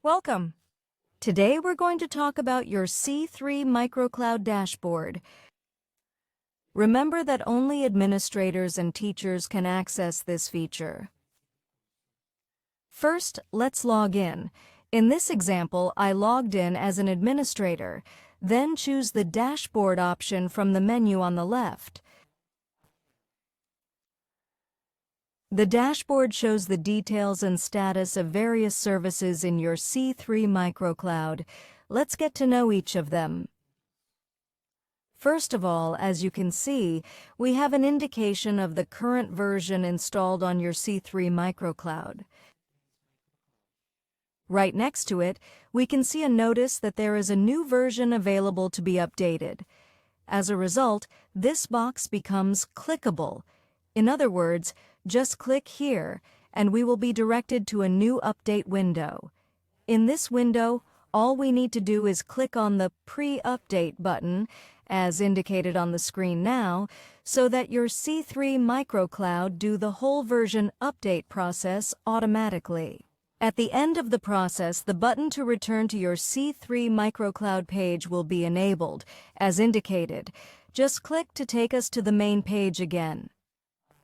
Welcome. Today we're going to talk about your C3 Microcloud dashboard. Remember that only administrators and teachers can access this feature. First, let's log in. In this example, I logged in as an administrator. Then choose the dashboard option from the menu on the left. The dashboard shows the details and status of various services in your C3 Microcloud. Let's get to know each of them. First of all, as you can see, we have an indication of the current version installed on your C3 Microcloud. Right next to it, we can see a notice that there is a new version available to be updated. As a result, this box becomes clickable. In other words, just click here, and we will be directed to a new update window. In this window, all we need to do is click on the Pre-Update button, as indicated on the screen now, so that your C3 Microcloud do the whole version update process automatically. At the end of the process, the button to return to your C3 Microcloud page will be enabled, as indicated. Just click to take us to the main page again.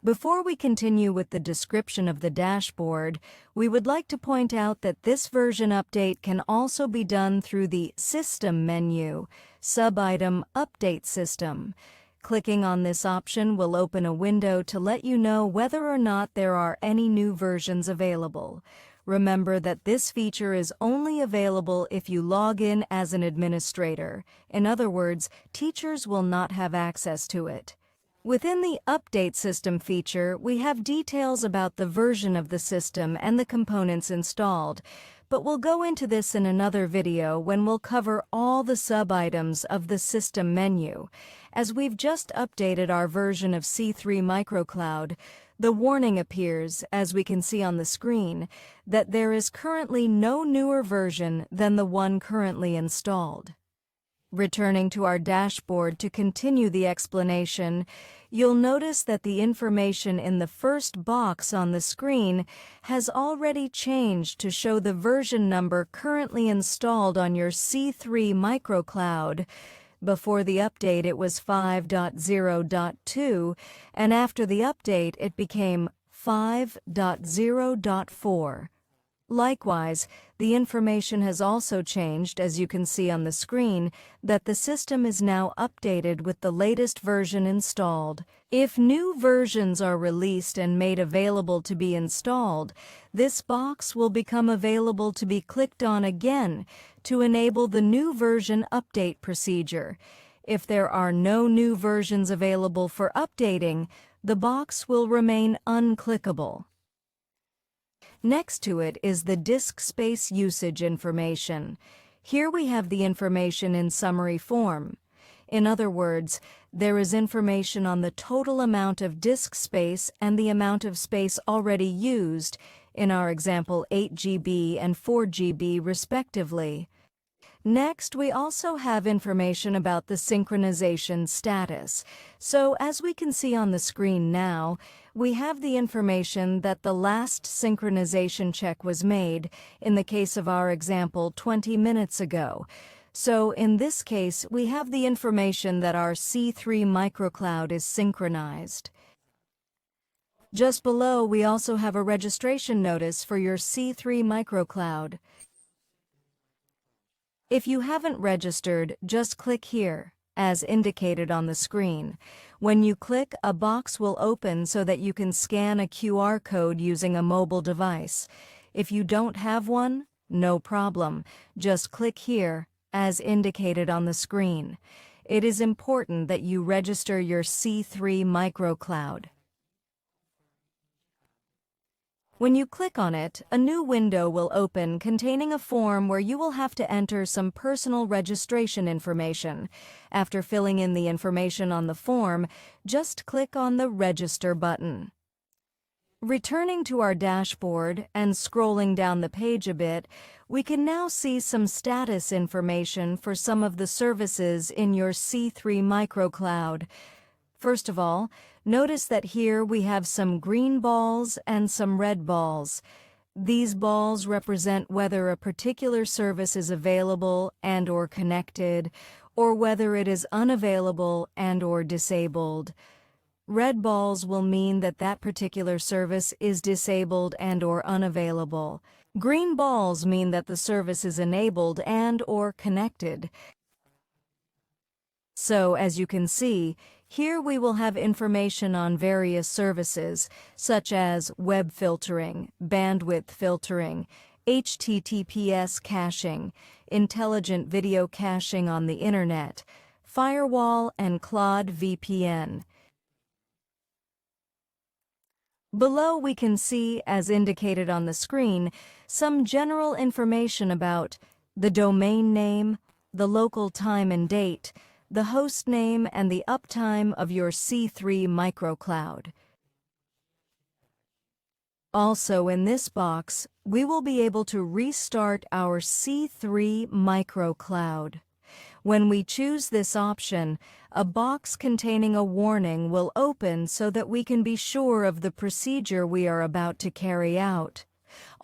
Before we continue with the description of the dashboard, we would like to point out that this version update can also be done through the System menu, sub-item Update System. Clicking on this option will open a window to let you know whether or not there are any new versions available. Remember that this feature is only available if you log in as an administrator. In other words, teachers will not have access to it. Within the Update System feature, we have details about the version of the system and the components installed, but we'll go into this in another video when we'll cover all the sub-items of the System menu. As we've just updated our version of C3 Microcloud, the warning appears, as we can see on the screen, that there is currently no newer version than the one currently installed. Returning to our dashboard to continue the explanation, you'll notice that the information in the first box on the screen has already changed to show the version number currently installed on your C3 Microcloud. Before the update it was 5.0.2, and after the update it became 5.0.4. Likewise, the information has also changed, as you can see on the screen, that the system is now updated with the latest version installed. If new versions are released and made available to be installed, this box will become available to be clicked on again to enable the new version update procedure. If there are no new versions available for updating, the box will remain unclickable. Next to it is the disk space usage information. Here we have the information in summary form. In other words, there is information on the total amount of disk space and the amount of space already used, in our example 8 GB and 4 GB respectively. Next, we also have information about the synchronization status. So, as we can see on the screen now, we have the information that the last synchronization check was made, in the case of our example 20 minutes ago. So, in this case, we have the information that our C3 Microcloud is synchronized. Just below, we also have a registration notice for your C3 Microcloud. If you haven't registered, just click here, as indicated on the screen. When you click, a box will open so that you can scan a QR code using a mobile device. If you don't have one, no problem. Just click here, as indicated on the screen. It is important that you register your C3 Microcloud. When you click on it, a new window will open containing a form where you will have to enter some personal registration information. After filling in the information on the form, just click on the Register button. Returning to our dashboard and scrolling down the page a bit, we can now see some status information for some of the services in your C3 Microcloud. First of all, notice that here we have some green balls and some red balls. These balls represent whether a particular service is available and/or connected, or whether it is unavailable and/or disabled. Red balls will mean that that particular service is disabled and/or unavailable. Green balls mean that the service is enabled and/or connected. So, as you can see, here we will have information on various services, such as web filtering, bandwidth filtering, HTTPS caching, intelligent video caching on the Internet, firewall, and Cloud VPN. Below we can see, as indicated on the screen, some general information about the domain name, the local time and date, the host name, and the uptime of your C3 microcloud. Also in this box, we will be able to restart our C3 microcloud. When we choose this option, a box containing a warning will open so that we can be sure of the procedure we are about to carry out.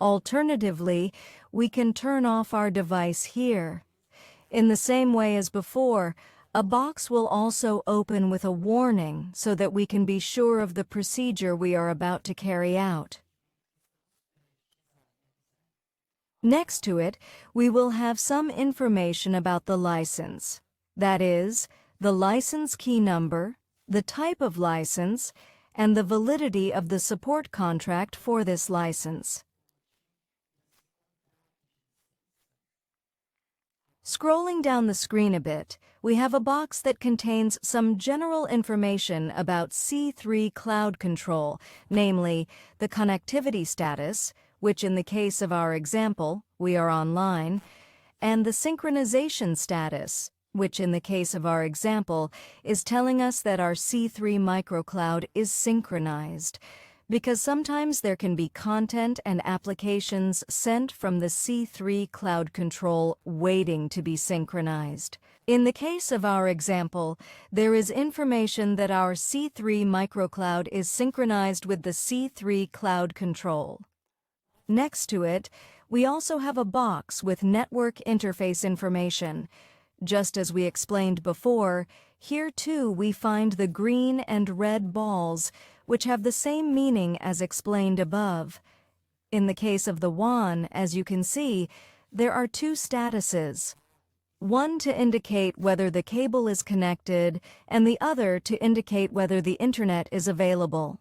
Alternatively, we can turn off our device here. In the same way as before, a box will also open with a warning so that we can be sure of the procedure we are about to carry out. Next to it, we will have some information about the license. That is, the license key number, the type of license, and the validity of the support contract for this license. Scrolling down the screen a bit, we have a box that contains some general information about C3 Cloud Control, namely the connectivity status, which in the case of our example, we are online, and the synchronization status, which in the case of our example is telling us that our C3 microcloud is synchronized, because sometimes there can be content and applications sent from the C3 Cloud Control waiting to be synchronized. In the case of our example, there is information that our C3 microcloud is synchronized with the C3 Cloud Control. Next to it, we also have a box with network interface information. Just as we explained before, here too we find the green and red balls, which have the same meaning as explained above. In the case of the WAN, as you can see, there are two statuses. One to indicate whether the cable is connected, and the other to indicate whether the Internet is available.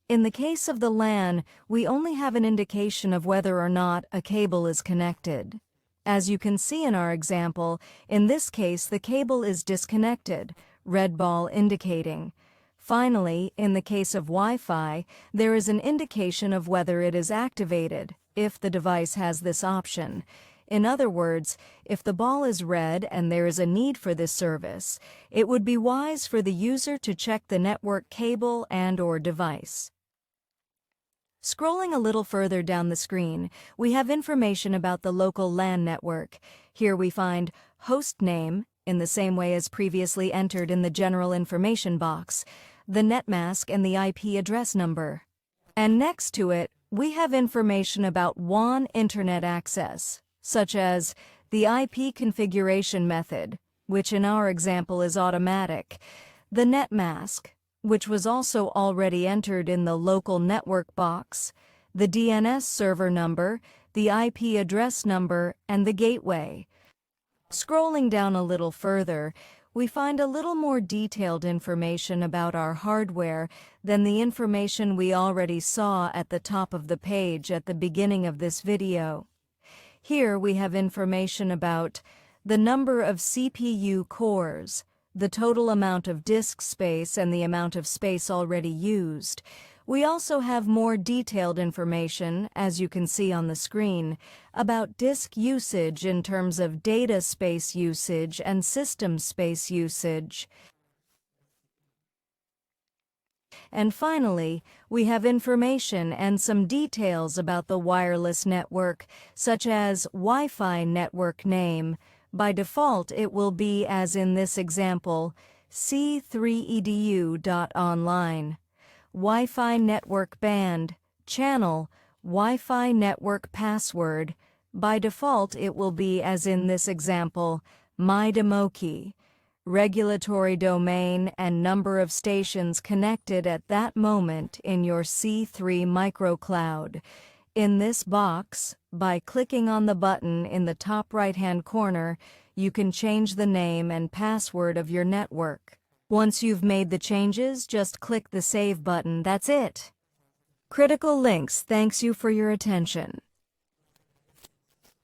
In the case of the LAN, we only have an indication of whether or not a cable is connected. As you can see in our example, in this case the cable is disconnected, red ball indicating. Finally, in the case of Wi-Fi, there is an indication of whether it is activated, if the device has this option. In other words, if the ball is red and there is a need for this service, it would be wise for the user to check the network cable and/or device. Scrolling a little further down the screen, we have information about the local LAN network. Here we find host name, in the same way as previously entered in the general information box, the netmask and the IP address number. And next to it, we have information about WAN Internet access, such as the IP configuration method, which in our example is automatic, the netmask, which was also already entered in the local network box, the DNS server number, the IP address number, and the gateway. Scrolling down a little further, we find a little more detailed information about our hardware than the information we already saw at the top of the page at the beginning of this video. Here we have information about the number of CPU cores, the total amount of disk space, and the amount of space already used. We also have more detailed information, as you can see on the screen, about disk usage in terms of data space usage and system space usage. And finally, we have information and some details about the wireless network, such as Wi-Fi network name. By default, it will be, as in this example, c3edu.online. Wi-Fi network band, channel, Wi-Fi network password. By default, it will be, as in this example, MyDemoKey, regulatory domain and number of stations connected at that moment in your C3 microcloud. In this box, by clicking on the button in the top right-hand corner, you can change the name and password of your network. Once you've made the changes, just click the Save button. That's it. Critical Links thanks you for your attention.